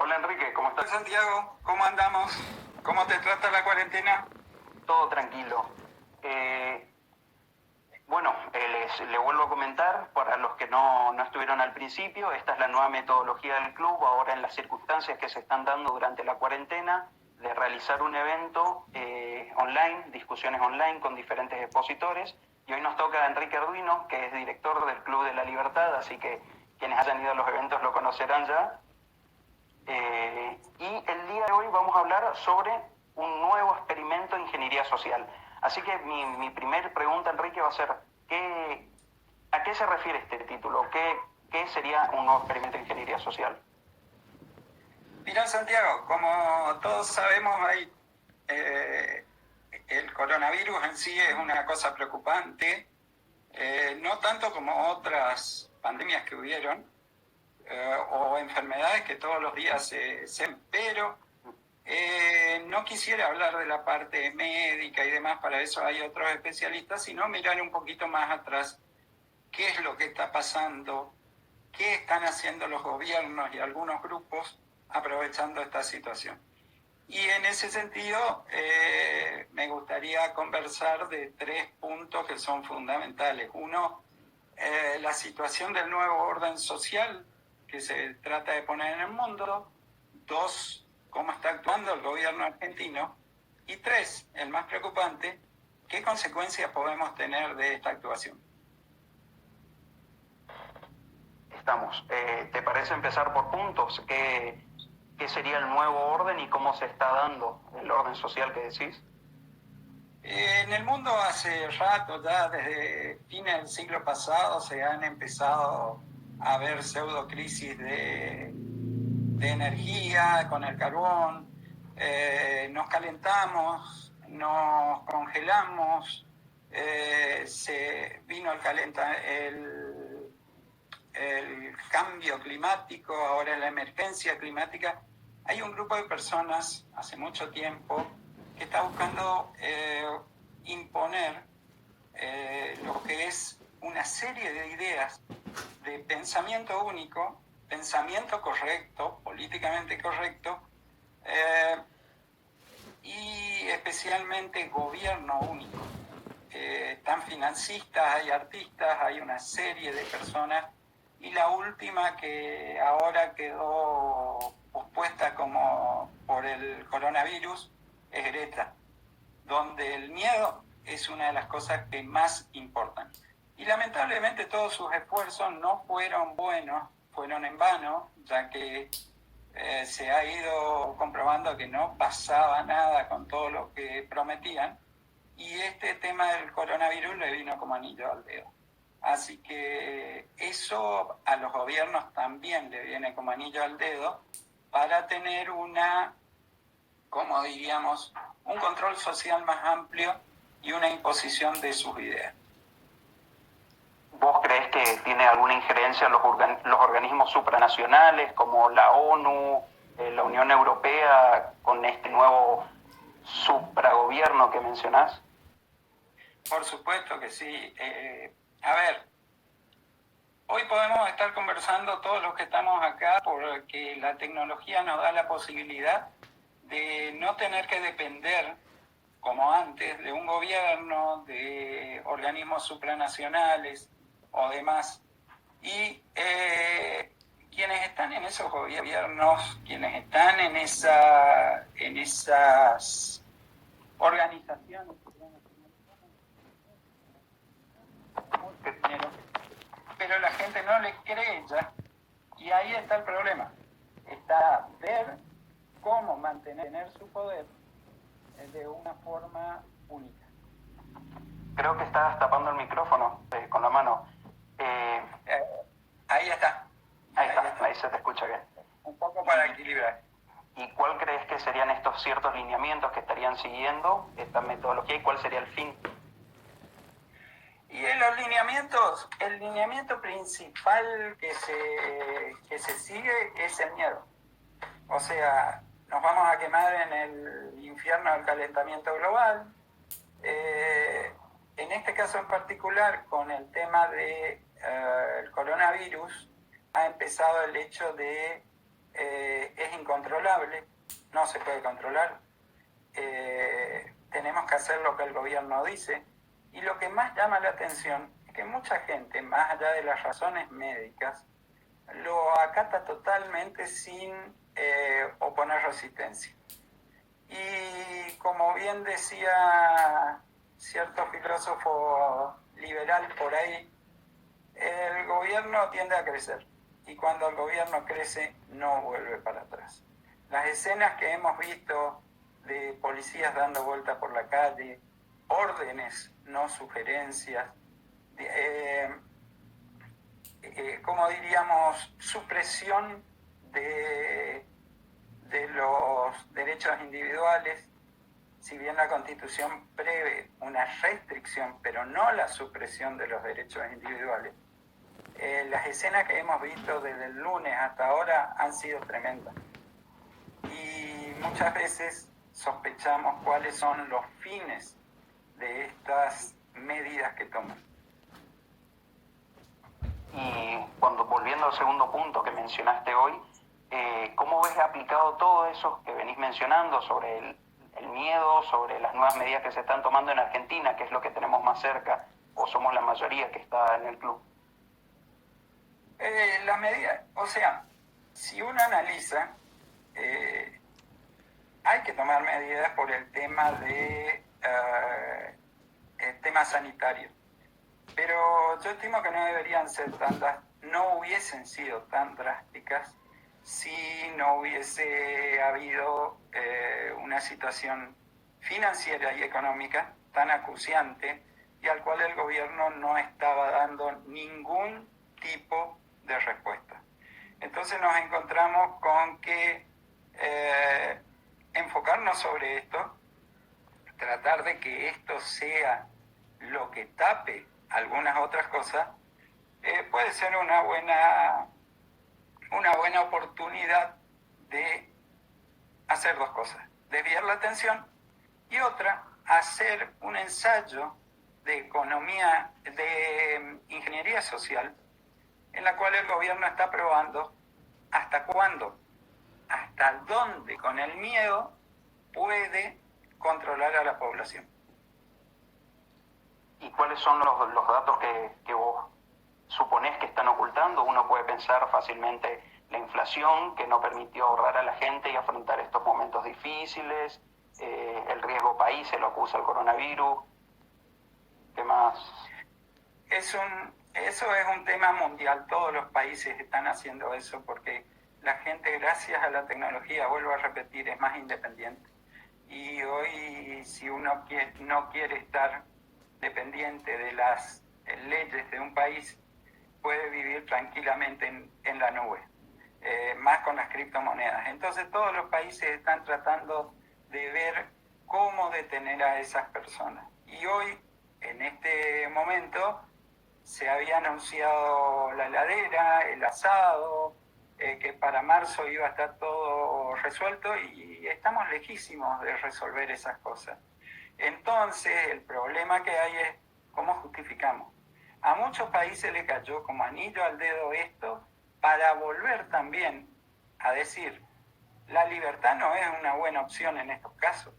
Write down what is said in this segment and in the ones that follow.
Hola Enrique, ¿cómo estás? Santiago, ¿cómo andamos? ¿Cómo te trata la cuarentena? Todo tranquilo. Bueno, le vuelvo a comentar, para los que no estuvieron al principio, esta es la nueva metodología del club, ahora en las circunstancias que se están dando durante la cuarentena, de realizar un evento online, discusiones online con diferentes expositores, y hoy nos toca a Enrique Arduino, que es director del Club de la Libertad, así que quienes hayan ido a los eventos lo conocerán ya. Y el día de hoy vamos a hablar sobre un nuevo experimento de ingeniería social. Así que mi primer pregunta, Enrique, va a ser, ¿a qué se refiere este título? ¿Qué sería un nuevo experimento de ingeniería social? Mira, Santiago, como todos sabemos, el coronavirus en sí es una cosa preocupante, no tanto como otras pandemias que hubieron, o enfermedades que todos los días pero no quisiera hablar de la parte médica y demás, para eso hay otros especialistas, sino mirar un poquito más atrás qué es lo que está pasando, qué están haciendo los gobiernos y algunos grupos aprovechando esta situación. Y en ese sentido, me gustaría conversar de 3 puntos que son fundamentales. Uno, la situación del nuevo orden social que se trata de poner en el mundo. 2, cómo está actuando el gobierno argentino. Y 3, el más preocupante, qué consecuencias podemos tener de esta actuación. Estamos. ¿Te parece empezar por puntos? ¿Qué sería el nuevo orden y cómo se está dando el orden social que decís? En el mundo hace rato, ya desde fines del siglo pasado, se han empezado a ver pseudocrisis de energía con el carbón. Nos calentamos, nos congelamos, se vino el cambio climático, ahora la emergencia climática. Hay un grupo de personas hace mucho tiempo que está buscando imponer lo que es una serie de ideas de pensamiento único, pensamiento correcto, políticamente correcto, y especialmente gobierno único. Están financistas, hay artistas, hay una serie de personas, y la última que ahora quedó pospuesta como por el coronavirus es Greta, donde el miedo es una de las cosas que más importan. Y lamentablemente todos sus esfuerzos no fueron buenos, fueron en vano, ya que se ha ido comprobando que no pasaba nada con todo lo que prometían, y este tema del coronavirus le vino como anillo al dedo. Así que eso a los gobiernos también le viene como anillo al dedo para tener como diríamos, un control social más amplio y una imposición de sus ideas. ¿Vos crees que tiene alguna injerencia los organismos supranacionales como la ONU, la Unión Europea, con este nuevo supragobierno que mencionás? Por supuesto que sí. A ver, hoy podemos estar conversando todos los que estamos acá porque la tecnología nos da la posibilidad de no tener que depender, como antes, de un gobierno, de organismos supranacionales o demás. Y quienes están en esos gobiernos, quienes están en esas organizaciones, pero la gente no les cree ya. Y ahí está el problema. Está ver cómo mantener su poder de una forma única. Creo que estás tapando el micrófono con la mano. Ahí está. Ahí se te escucha bien. Un poco para equilibrar. ¿Y cuál crees que serían estos ciertos lineamientos que estarían siguiendo esta metodología y cuál sería el fin? Y en los lineamientos, el lineamiento principal que se sigue es el miedo. O sea, nos vamos a quemar en el infierno del calentamiento global. En este caso en particular, con el tema del coronavirus, ha empezado el hecho de es incontrolable, no se puede controlar. Tenemos que hacer lo que el gobierno dice. Y lo que más llama la atención es que mucha gente, más allá de las razones médicas, lo acata totalmente sin oponer resistencia. Y como bien decía cierto filósofo liberal por ahí, el gobierno tiende a crecer y cuando el gobierno crece no vuelve para atrás. Las escenas que hemos visto de policías dando vuelta por la calle, órdenes, no sugerencias, como diríamos, supresión de los derechos individuales, si bien la Constitución prevé una restricción, pero no la supresión de los derechos individuales, las escenas que hemos visto desde el lunes hasta ahora han sido tremendas. Y muchas veces sospechamos cuáles son los fines de estas medidas que toman. Y volviendo al segundo punto que mencionaste hoy, ¿cómo ves aplicado todo eso que venís mencionando sobre el miedo, sobre las nuevas medidas que se están tomando en Argentina, que es lo que tenemos más cerca, o somos la mayoría que está en el club? Las medidas, o sea, si uno analiza, hay que tomar medidas por el tema el tema sanitario. Pero yo estimo que no deberían ser no hubiesen sido tan drásticas si no hubiese habido una situación financiera y económica tan acuciante y al cual el gobierno no estaba dando ningún tipo de respuesta. Entonces nos encontramos con que enfocarnos sobre esto, tratar de que esto sea lo que tape algunas otras cosas, puede ser una buena oportunidad de hacer dos cosas: desviar la atención y otra, hacer un ensayo de economía, de ingeniería social, en la cual el gobierno está probando hasta cuándo, hasta dónde con el miedo puede controlar a la población. ¿Y cuáles son los datos que vos suponés que están ocultando? Uno puede pensar fácilmente la inflación, que no permitió ahorrar a la gente y afrontar estos momentos difíciles, el riesgo país, se lo acusa el coronavirus. ¿Qué más? Eso es un tema mundial, todos los países están haciendo eso porque la gente, gracias a la tecnología, vuelvo a repetir, es más independiente. Y hoy, si uno no quiere estar dependiente de las leyes de un país, puede vivir tranquilamente en la nube, más con las criptomonedas. Entonces todos los países están tratando de ver cómo detener a esas personas. Y hoy, en este momento, se había anunciado la heladera, el asado, que para marzo iba a estar todo resuelto y estamos lejísimos de resolver esas cosas. Entonces, el problema que hay es cómo justificamos. A muchos países le cayó como anillo al dedo esto para volver también a decir, la libertad no es una buena opción en estos casos.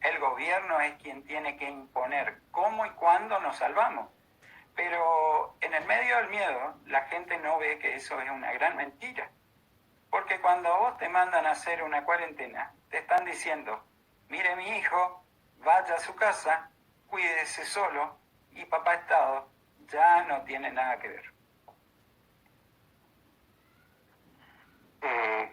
El gobierno es quien tiene que imponer cómo y cuándo nos salvamos. Pero en el medio del miedo, la gente no ve que eso es una gran mentira. Porque cuando a vos te mandan a hacer una cuarentena, te están diciendo, mire mi hijo, vaya a su casa, cuídese solo y papá Estado ya no tiene nada que ver.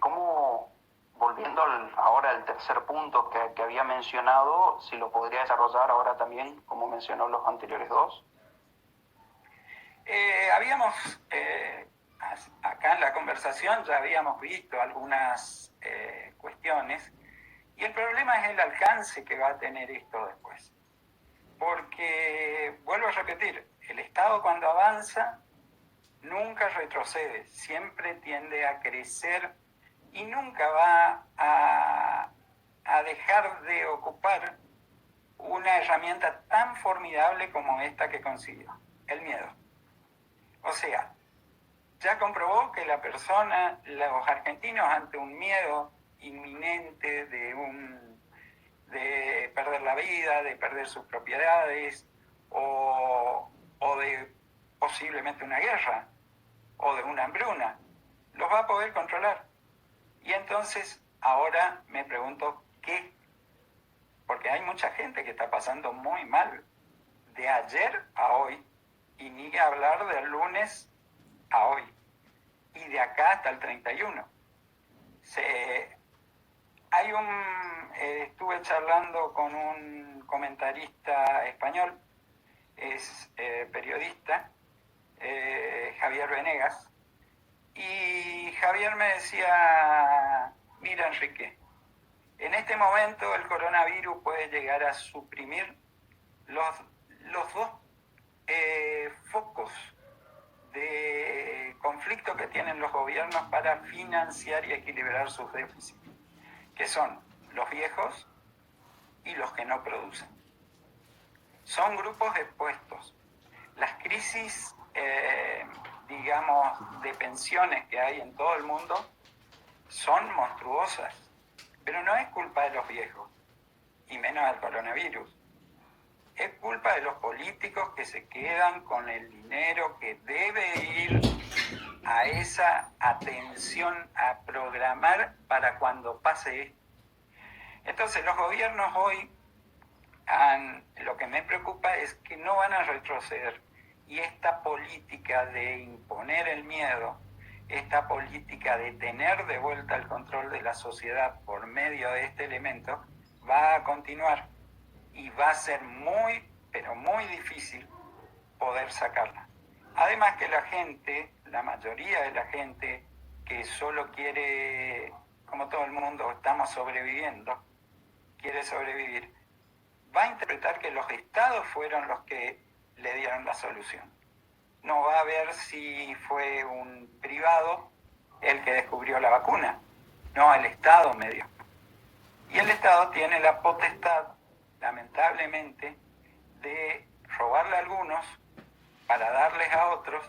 ¿Cómo, volviendo ahora al tercer punto que había mencionado, si lo podría desarrollar ahora también, como mencionó los anteriores dos? Acá en la conversación ya habíamos visto algunas cuestiones y el problema es el alcance que va a tener esto después. Porque, vuelvo a repetir, el Estado cuando avanza nunca retrocede, siempre tiende a crecer y nunca va a dejar de ocupar una herramienta tan formidable como esta que consiguió, el miedo. O sea, ya comprobó que los argentinos ante un miedo inminente de perder la vida, de perder sus propiedades o de posiblemente una guerra o de una hambruna, los va a poder controlar. Y entonces ahora me pregunto qué, porque hay mucha gente que está pasando muy mal de ayer a hoy, y ni hablar del lunes a hoy, y de acá hasta el 31. Estuve charlando con un comentarista español, es periodista, Javier Venegas, y Javier me decía, mira Enrique, en este momento el coronavirus puede llegar a suprimir los dos focos de conflicto que tienen los gobiernos para financiar y equilibrar sus déficits, que son los viejos y los que no producen. Son grupos expuestos. Las crisis, de pensiones que hay en todo el mundo son monstruosas, pero no es culpa de los viejos, y menos del coronavirus. Es culpa de los políticos que se quedan con el dinero que debe ir a esa atención a programar para cuando pase esto. Entonces los gobiernos hoy, lo que me preocupa es que no van a retroceder, y esta política de imponer el miedo, esta política de tener de vuelta el control de la sociedad por medio de este elemento, va a continuar y va a ser muy, pero muy difícil poder sacarla. Además que la gente, la mayoría de la gente que solo quiere, como todo el mundo, estamos sobreviviendo, quiere sobrevivir, va a interpretar que los estados fueron los que le dieron la solución. No va a ver si fue un privado el que descubrió la vacuna. No, el Estado me dio. Y el Estado tiene la potestad, lamentablemente, de robarle a algunos para darles a otros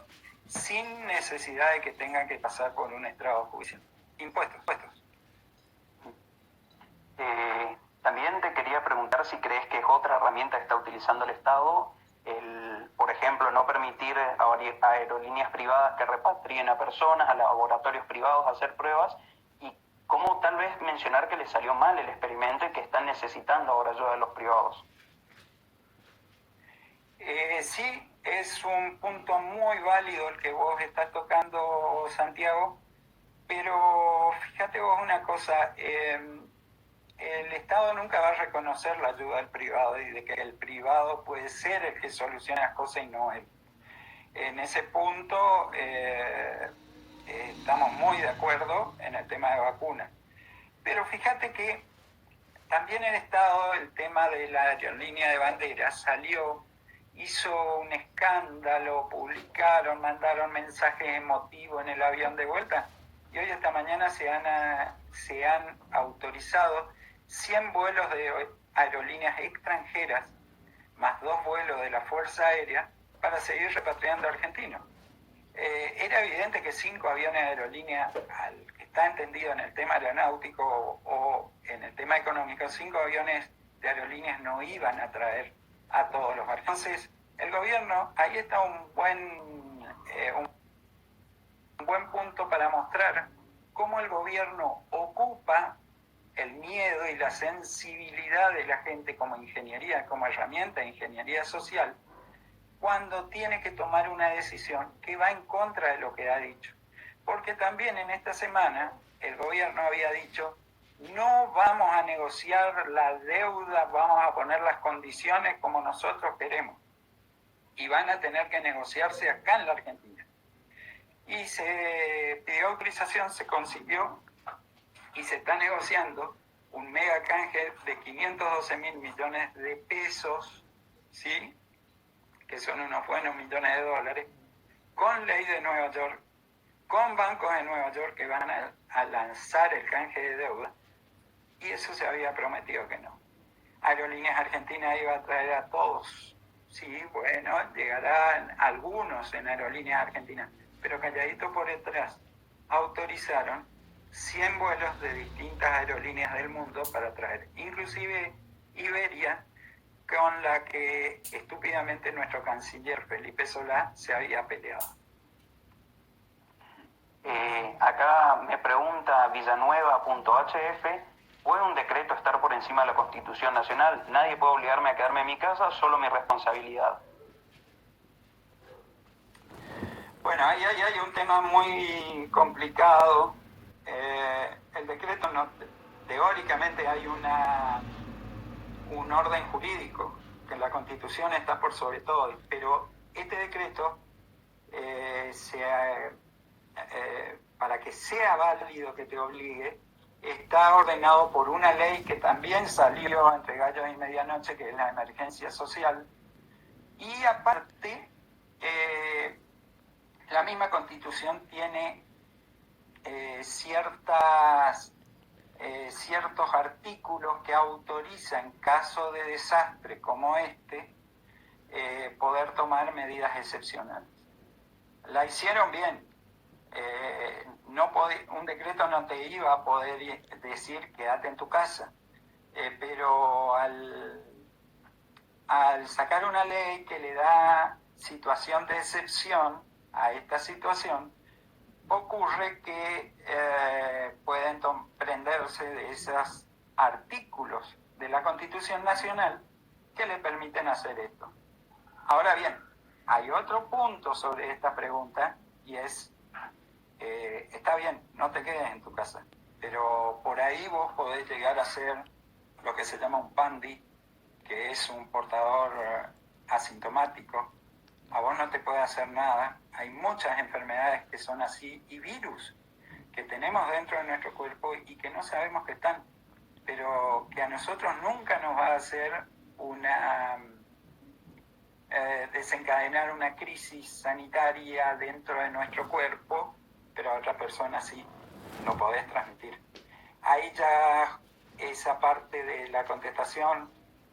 sin necesidad de que tengan que pasar por un estrado judicial. Impuestos. También te quería preguntar si crees que es otra herramienta que está utilizando el Estado, por ejemplo, no permitir a aerolíneas privadas que repatrien a personas, a laboratorios privados a hacer pruebas, y cómo tal vez mencionar que les salió mal el experimento y que están necesitando ahora ayuda de los privados. Sí, es un punto muy válido el que vos estás tocando, Santiago, pero fíjate vos una cosa, el Estado nunca va a reconocer la ayuda del privado y de que el privado puede ser el que solucione las cosas y no él. En ese punto estamos muy de acuerdo en el tema de vacunas. Pero fíjate que también el Estado, el tema de la aerolínea de bandera, hizo un escándalo, publicaron, mandaron mensajes emotivos en el avión de vuelta, y hoy esta mañana se han autorizado 100 vuelos de aerolíneas extranjeras, más 2 vuelos de la Fuerza Aérea, para seguir repatriando argentinos. Era evidente que 5 aviones de aerolínea, al que está entendido en el tema aeronáutico o en el tema económico, 5 aviones de aerolíneas no iban a traer a todos los argentinos. Entonces, el gobierno, ahí está un buen punto para mostrar cómo el gobierno ocupa el miedo y la sensibilidad de la gente como ingeniería, como herramienta de ingeniería social, cuando tiene que tomar una decisión que va en contra de lo que ha dicho. Porque también en esta semana el gobierno había dicho, no vamos a negociar la deuda, vamos a poner las condiciones como nosotros queremos. Y van a tener que negociarse acá en la Argentina. Y se pidió autorización, se consiguió, y se está negociando un mega canje de 512.000 millones de pesos, ¿sí?, que son unos buenos millones de dólares, con ley de Nueva York, con bancos de Nueva York que van a lanzar el canje de deuda, y eso se había prometido que no. Aerolíneas Argentinas iba a traer a todos, sí, bueno, llegarán algunos en Aerolíneas Argentinas, pero calladito por detrás autorizaron 100 vuelos de distintas aerolíneas del mundo para traer, inclusive Iberia, con la que estúpidamente nuestro canciller Felipe Solá se había peleado. Acá me pregunta Villanueva.hf, ¿puede un decreto estar por encima de la Constitución Nacional? Nadie puede obligarme a quedarme en mi casa, solo mi responsabilidad. Bueno, ahí hay un tema muy complicado. El decreto, teóricamente hay un orden jurídico, que la Constitución está por sobre todo, pero este decreto, para que sea válido que te obligue, está ordenado por una ley que también salió entre gallos y medianoche, que es la emergencia social, y aparte, la misma Constitución tiene ciertos artículos que autorizan, en caso de desastre como este, poder tomar medidas excepcionales. La hicieron bien. Un decreto no te iba a poder decir quédate en tu casa, pero al sacar una ley que le da situación de excepción a esta situación, ocurre que pueden prenderse de esos artículos de la Constitución Nacional que le permiten hacer esto. Ahora bien, hay otro punto sobre esta pregunta y es, está bien, no te quedes en tu casa, pero por ahí vos podés llegar a ser lo que se llama un PANDI, que es un portador asintomático. A vos no te puede hacer nada. Hay muchas enfermedades que son así y virus que tenemos dentro de nuestro cuerpo y que no sabemos que están, pero que a nosotros nunca nos va a hacer desencadenar una crisis sanitaria dentro de nuestro cuerpo, pero a otra persona sí lo podés transmitir. Ahí ya esa parte de la contestación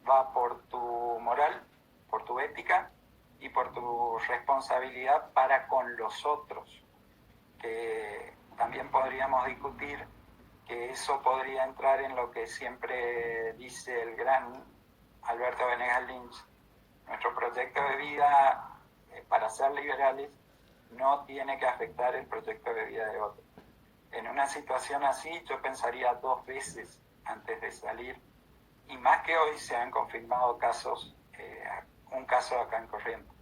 va por tu moral, por tu ética y por tu responsabilidad para con los otros, que también podríamos discutir que eso podría entrar en lo que siempre dice el gran Alberto Venegas Lynch: nuestro proyecto de vida, para ser liberales, no tiene que afectar el proyecto de vida de otros. En una situación así yo pensaría 2 veces antes de salir, y más que hoy se han confirmado casos, un caso acá en Corrientes.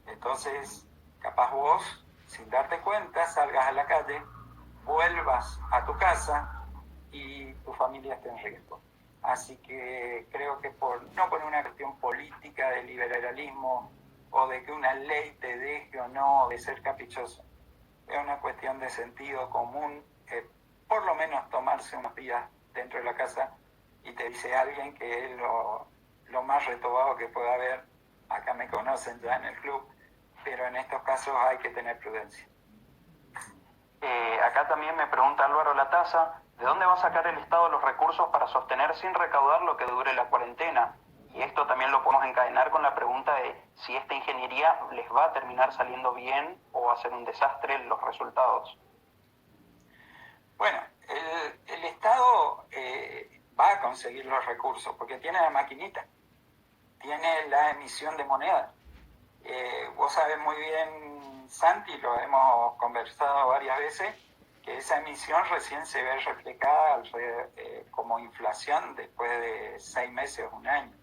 Entonces, capaz vos, sin darte cuenta, salgas a la calle, vuelvas a tu casa y tu familia esté en riesgo. Así que creo que no por una cuestión política de liberalismo o de que una ley te deje o no de ser caprichoso, es una cuestión de sentido común, por lo menos tomarse unos días dentro de la casa, y te dice alguien que es lo más retobado que pueda haber. Acá me conocen ya en el club, pero en estos casos hay que tener prudencia. Acá también me pregunta Álvaro Lataza, ¿de dónde va a sacar el Estado los recursos para sostener sin recaudar lo que dure la cuarentena? Y esto también lo podemos encadenar con la pregunta de si esta ingeniería les va a terminar saliendo bien o va a ser un desastre los resultados. Bueno, el Estado va a conseguir los recursos porque tiene la maquinita, tiene la emisión de moneda. Vos sabés muy bien, Santi, lo hemos conversado varias veces, que esa emisión recién se ve reflejada como inflación después de 6 meses o un año.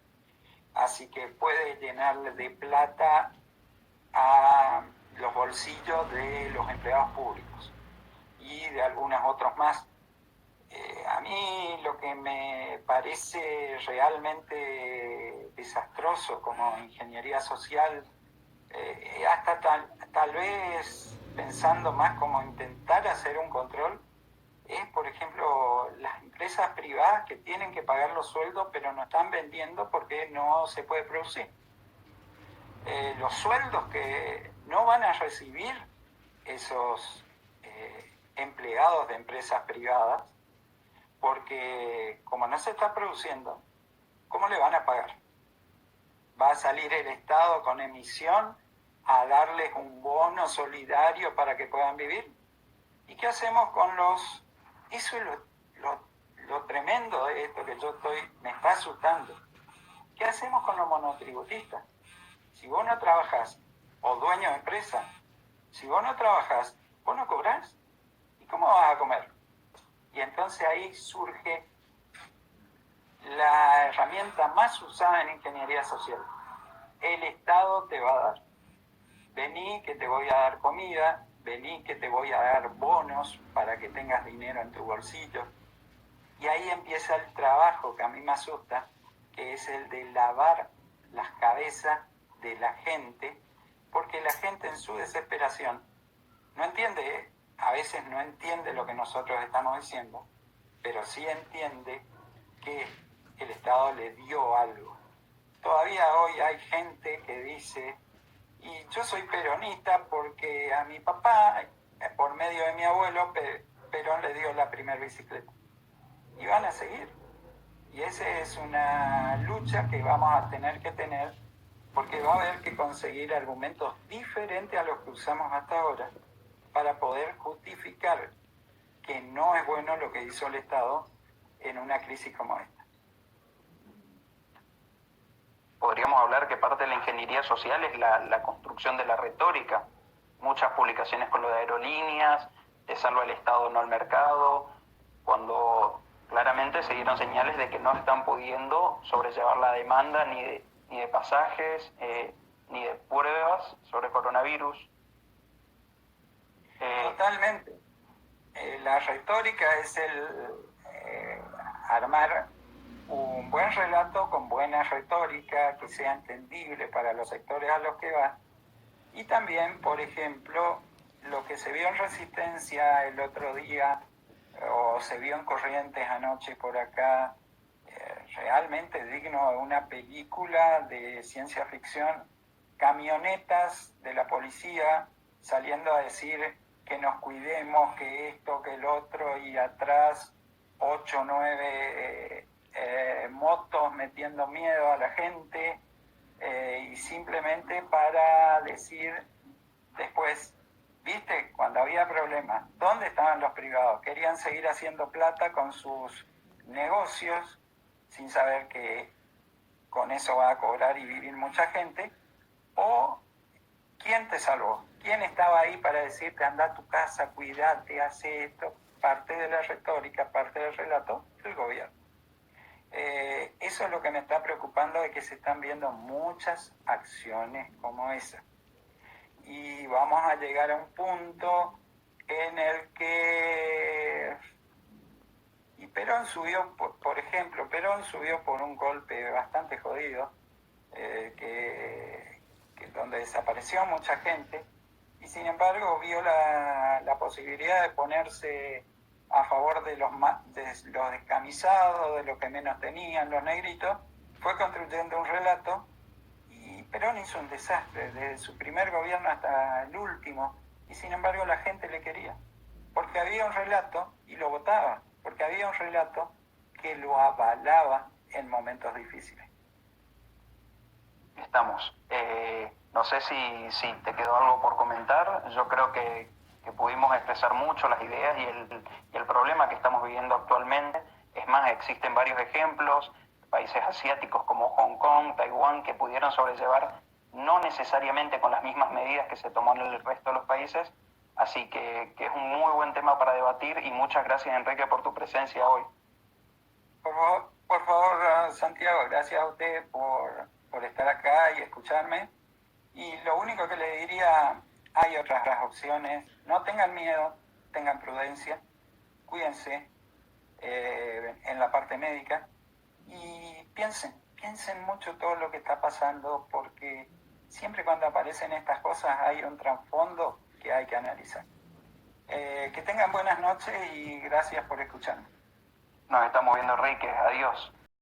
Así que puede llenarle de plata a los bolsillos de los empleados públicos y de algunos otros más. A mí lo que me parece realmente desastroso como ingeniería social, hasta tal vez pensando más como intentar hacer un control, es, por ejemplo, las empresas privadas que tienen que pagar los sueldos pero no están vendiendo porque no se puede producir. Los sueldos que no van a recibir esos empleados de empresas privadas, porque como no se está produciendo, ¿cómo le van a pagar? ¿Va a salir el Estado con emisión a darles un bono solidario para que puedan vivir. ¿Y qué hacemos con los...? Eso es lo tremendo de esto que me está asustando. ¿Qué hacemos con los monotributistas? Si vos no trabajás, o dueño de empresa, si vos no trabajás, vos no cobrás. ¿Y cómo vas a comer? Y entonces ahí surge la herramienta más usada en ingeniería social. El Estado te va a dar. Vení que te voy a dar comida, vení que te voy a dar bonos para que tengas dinero en tu bolsillo. Y ahí empieza el trabajo que a mí me asusta, que es el de lavar las cabezas de la gente, porque la gente en su desesperación no entiende, a veces no entiende lo que nosotros estamos diciendo, pero sí entiende que el Estado le dio algo. Todavía hoy hay gente que dice, y yo soy peronista porque a mi papá, por medio de mi abuelo, Perón le dio la primera bicicleta. Y van a seguir. Y esa es una lucha que vamos a tener que tener, porque va a haber que conseguir argumentos diferentes a los que usamos hasta ahora para poder justificar que no es bueno lo que hizo el Estado en una crisis como esta. Podríamos hablar que parte de la ingeniería social es la construcción de la retórica. Muchas publicaciones con lo de aerolíneas, de salvo el Estado, no el mercado, cuando claramente se dieron señales de que no están pudiendo sobrellevar la demanda ni de pasajes, ni de pruebas sobre coronavirus. Totalmente. La retórica es armar un buen relato con buena retórica que sea entendible para los sectores a los que va. Y también, por ejemplo, lo que se vio en Resistencia el otro día, o se vio en Corrientes anoche por acá, realmente digno de una película de ciencia ficción. Camionetas de la policía saliendo a decir que nos cuidemos, que esto, que el otro, y atrás 8 o 9 motos metiendo miedo a la gente, y simplemente para decir después, viste, cuando había problemas, ¿dónde estaban los privados? Querían seguir haciendo plata con sus negocios sin saber que con eso va a cobrar y vivir mucha gente. ¿O quién te salvó? ¿Quién estaba ahí para decirte anda a tu casa, cuídate, hace esto? Parte de la retórica, parte del relato, el gobierno. Eso es lo que me está preocupando, de que se están viendo muchas acciones como esa. Y vamos a llegar a un punto en el que... Y Perón subió, por ejemplo, Perón subió por un golpe bastante jodido, donde desapareció mucha gente, y sin embargo vio la posibilidad de ponerse a favor de los descamisados, de los que menos tenían, los negritos. Fue construyendo un relato, y Perón hizo un desastre desde su primer gobierno hasta el último, y sin embargo la gente le quería, porque había un relato y lo votaba, porque había un relato que lo avalaba en momentos difíciles. Estamos. No sé si te quedó algo por comentar. Yo creo que pudimos expresar mucho las ideas y el problema que estamos viviendo actualmente. Es más, existen varios ejemplos, países asiáticos como Hong Kong, Taiwán, que pudieron sobrellevar no necesariamente con las mismas medidas que se tomó en el resto de los países. Así que es un muy buen tema para debatir, y muchas gracias, Enrique, por tu presencia hoy. Por favor, Santiago, gracias a usted por estar acá y escucharme. Y lo único que le diría, hay otras opciones. No tengan miedo, tengan prudencia, cuídense en la parte médica, y piensen mucho todo lo que está pasando, porque siempre cuando aparecen estas cosas hay un trasfondo que hay que analizar. Que tengan buenas noches y gracias por escucharme. Nos estamos viendo, Enrique. Adiós.